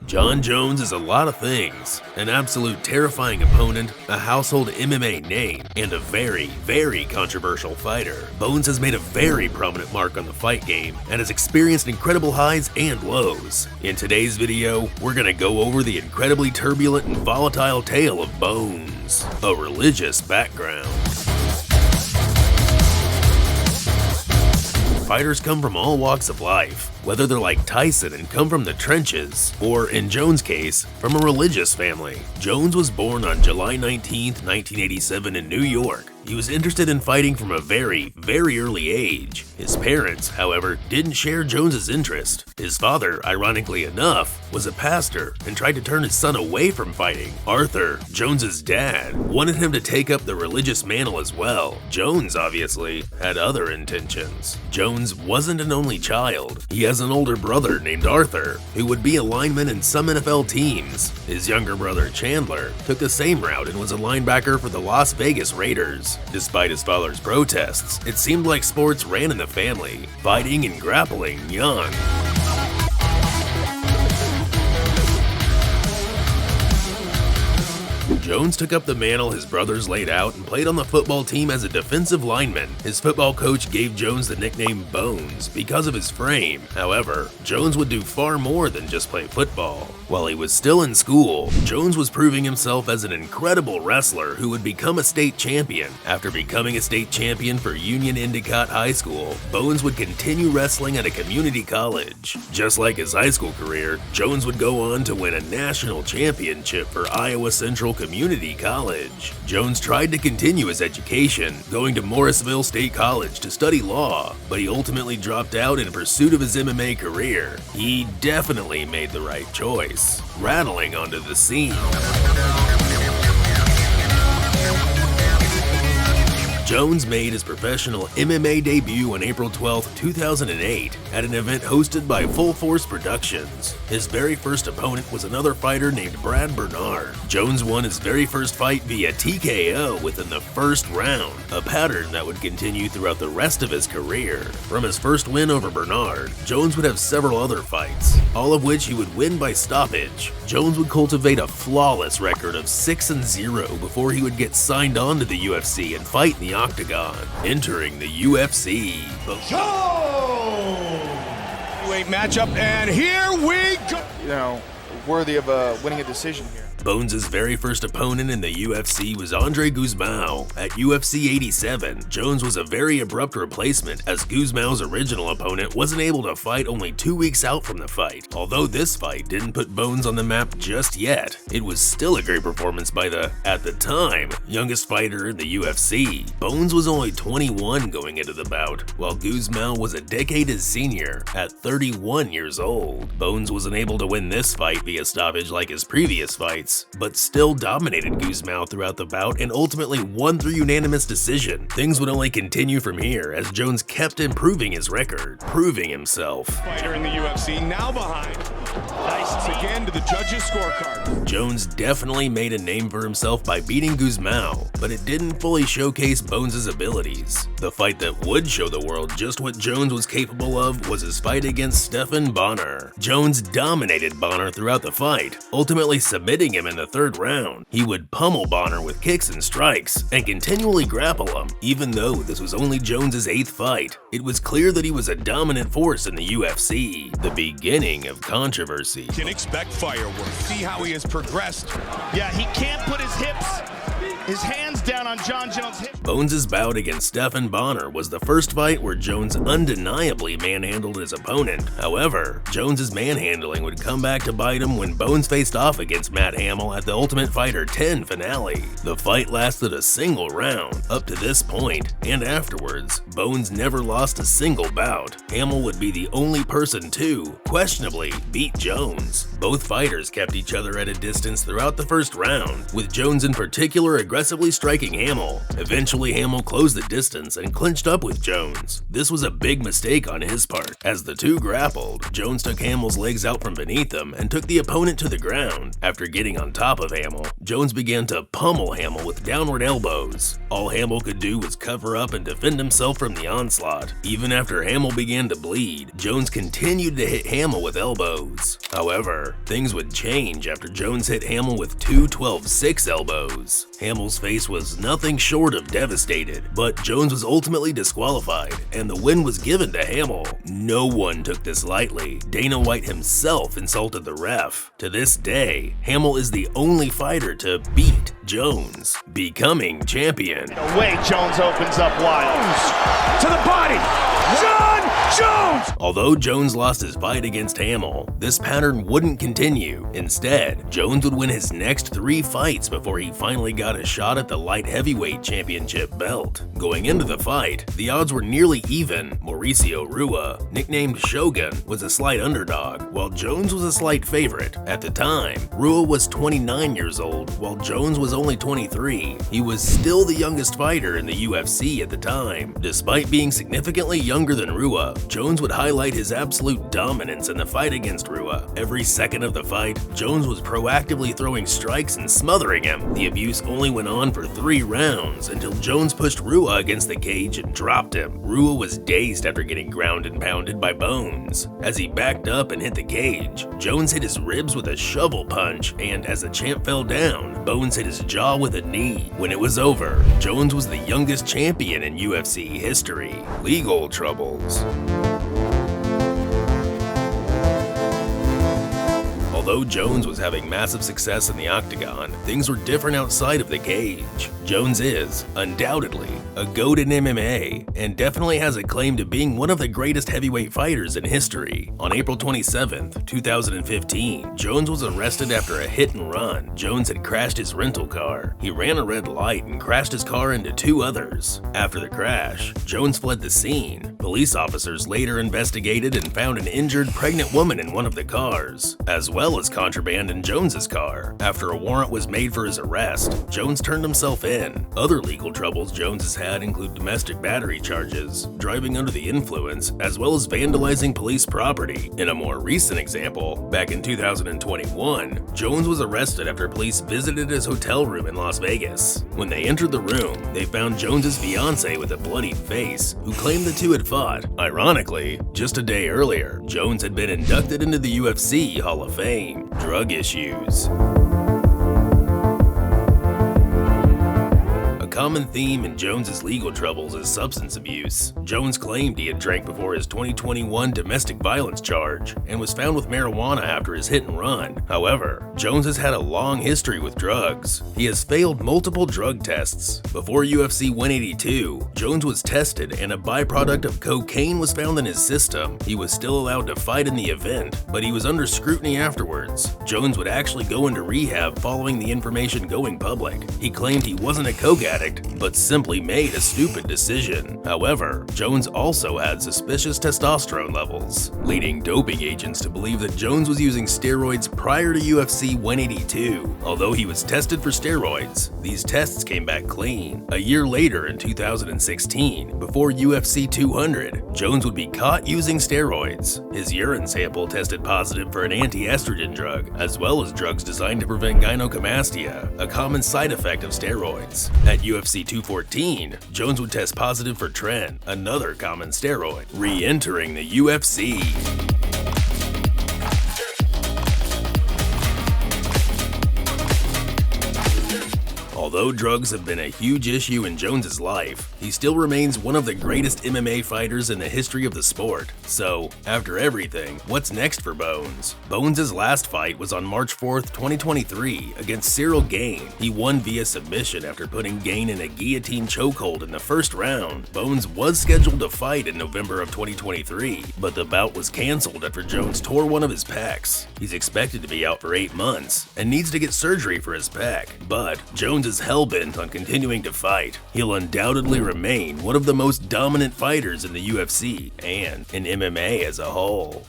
Jon Jones is a lot of things: an absolute terrifying opponent, a household MMA name, and a very, very controversial fighter. Bones has made a very prominent mark on the fight game and has experienced incredible highs and lows. In today's video, we're gonna go over the incredibly turbulent and volatile tale of Bones, a religious background. Fighters come from all walks of life, whether they're like Tyson and come from the trenches, or in Jones' case, from a religious family. Jones was born on July 19, 1987 in New York. He was interested in fighting from a very, very early age. His parents, however, didn't share Jones's interest. His father, ironically enough, was a pastor and tried to turn his son away from fighting. Arthur, Jones's dad, wanted him to take up the religious mantle as well. Jones, obviously, had other intentions. Jones wasn't an only child. He has an older brother named Arthur, who would be a lineman in some NFL teams. His younger brother, Chandler, took the same route and was a linebacker for the Las Vegas Raiders. Despite his father's protests, it seemed like sports ran in the family, fighting and grappling young. Jones took up the mantle his brothers laid out and played on the football team as a defensive lineman. His football coach gave Jones the nickname Bones because of his frame. However, Jones would do far more than just play football. While he was still in school, Jones was proving himself as an incredible wrestler who would become a state champion. After becoming a state champion for Union Endicott High School, Bones would continue wrestling at a community college. Just like his high school career, Jones would go on to win a national championship for Iowa Central Community College. Jones tried to continue his education, going to Morrisville State College to study law, but he ultimately dropped out in pursuit of his MMA career. He definitely made the right choice, rattling onto the scene. Jones made his professional MMA debut on April 12, 2008 at an event hosted by Full Force Productions. His very first opponent was another fighter named Brad Bernard. Jones won his very first fight via TKO within the first round, a pattern that would continue throughout the rest of his career. From his first win over Bernard, Jones would have several other fights, all of which he would win by stoppage. Jones would cultivate a flawless record of 6-0 before he would get signed on to the UFC and fight in the Octagon, entering the UFC. Weight matchup, and here we go. You know, worthy of winning a decision here. Bones' very first opponent in the UFC was Andre Guzmão. At UFC 87, Jones was a very abrupt replacement as Guzmão's original opponent wasn't able to fight only 2 weeks out from the fight. Although this fight didn't put Bones on the map just yet, it was still a great performance by the, at the time, youngest fighter in the UFC. Bones was only 21 going into the bout, while Guzmão was a decade his senior at 31 years old. Bones wasn't able to win this fight via stoppage like his previous fights, but still dominated Guzmão throughout the bout and ultimately won through unanimous decision. Things would only continue from here as Jones kept improving his record, proving himself. Fighter in the UFC now behind. Nice again to the judges' scorecard. Jones definitely made a name for himself by beating Guzmão, but it didn't fully showcase Bones' abilities. The fight that would show the world just what Jones was capable of was his fight against Stephan Bonnar. Jones dominated Bonnar throughout the fight, ultimately submitting him in the third round. He would pummel Bonnar with kicks and strikes and continually grapple him. Even though this was only Jones' 8th fight, it was clear that he was a dominant force in the UFC, the beginning of controversy. Can expect fireworks. See how he has progressed. Yeah, he can't put his hands down on Jon Jones' hip. Bones' bout against Stephan Bonnar was the first fight where Jones undeniably manhandled his opponent. However, Jones' manhandling would come back to bite him when Bones faced off against Matt Hamill at the Ultimate Fighter 10 finale. The fight lasted a single round. Up to this point, and afterwards, Bones never lost a single bout. Hamill would be the only person to, questionably, beat Jones. Both fighters kept each other at a distance throughout the first round, with Jones in particular aggressively striking Hamill. Eventually, Hamill closed the distance and clinched up with Jones. This was a big mistake on his part. As the two grappled, Jones took Hamill's legs out from beneath him and took the opponent to the ground. After getting on top of Hamill, Jones began to pummel Hamill with downward elbows. All Hamill could do was cover up and defend himself from from the onslaught. Even after Hamill began to bleed, Jones continued to hit Hamill with elbows. However, things would change after Jones hit Hamill with two 12-6 elbows. Hamill's face was nothing short of devastated, but Jones was ultimately disqualified, and the win was given to Hamill. No one took this lightly. Dana White himself insulted the ref. To this day, Hamill is the only fighter to beat Jones, becoming champion. Away, Jones opens up wide. To the body! Jon Jones! Although Jones lost his fight against Hamill, this pattern wouldn't continue. Instead, Jones would win his next 3 fights before he finally got a shot at the light heavyweight championship belt. Going into the fight, the odds were nearly even. Mauricio Rua, nicknamed Shogun, was a slight underdog, while Jones was a slight favorite. At the time, Rua was 29 years old, while Jones was only 23. He was still the youngest fighter in the UFC at the time. Despite being significantly younger than Rua, Jones would highlight his absolute dominance in the fight against Rua. Every second of the fight, Jones was proactively throwing strikes and smothering him. The abuse only went on for 3 rounds until Jones pushed Rua against the cage and dropped him. Rua was dazed after getting ground and pounded by Bones. As he backed up and hit the cage, Jones hit his ribs with a shovel punch, and as the champ fell down, Bones hit his jaw with a knee. When it was over, Jones was the youngest champion in UFC history. Legal troubles. Although Jones was having massive success in the octagon, things were different outside of the cage. Jones is, undoubtedly, a GOAT in MMA, and definitely has a claim to being one of the greatest heavyweight fighters in history. On April 27, 2015, Jones was arrested after a hit and run. Jones had crashed his rental car. He ran a red light and crashed his car into 2 others. After the crash, Jones fled the scene. Police officers later investigated and found an injured pregnant woman in one of the cars, as well as contraband in Jones's car. After a warrant was made for his arrest, Jones turned himself in. Other legal troubles Jones has had include domestic battery charges, driving under the influence, as well as vandalizing police property. In a more recent example, back in 2021, Jones was arrested after police visited his hotel room in Las Vegas. When they entered the room, they found Jones's fiancée with a bloodied face, who claimed the two had fought. Ironically, just a day earlier, Jones had been inducted into the UFC Hall of Fame. Drug issues. A common theme in Jones's legal troubles is substance abuse. Jones claimed he had drank before his 2021 domestic violence charge and was found with marijuana after his hit and run. However, Jones has had a long history with drugs. He has failed multiple drug tests. Before UFC 182, Jones was tested and a byproduct of cocaine was found in his system. He was still allowed to fight in the event, but he was under scrutiny afterwards. Jones would actually go into rehab following the information going public. He claimed he wasn't a coke addict, but simply made a stupid decision. However, Jones also had suspicious testosterone levels, leading doping agents to believe that Jones was using steroids prior to UFC 182. Although he was tested for steroids, these tests came back clean. A year later in 2016, before UFC 200, Jones would be caught using steroids. His urine sample tested positive for an anti-estrogen drug, as well as drugs designed to prevent gynecomastia, a common side effect of steroids. At UFC 214, Jones would test positive for tren, another common steroid, re-entering the UFC. Although drugs have been a huge issue in Jones's life, he still remains one of the greatest MMA fighters in the history of the sport. So, after everything, what's next for Bones? Bones' last fight was on March 4th, 2023 against Cyril Gane. He won via submission after putting Gane in a guillotine chokehold in the first round. Bones was scheduled to fight in November of 2023, but the bout was cancelled after Jones tore one of his pecs. He's expected to be out for 8 months and needs to get surgery for his pec, but Jones is hell-bent on continuing to fight. He'll undoubtedly remain one of the most dominant fighters in the UFC and in MMA as a whole.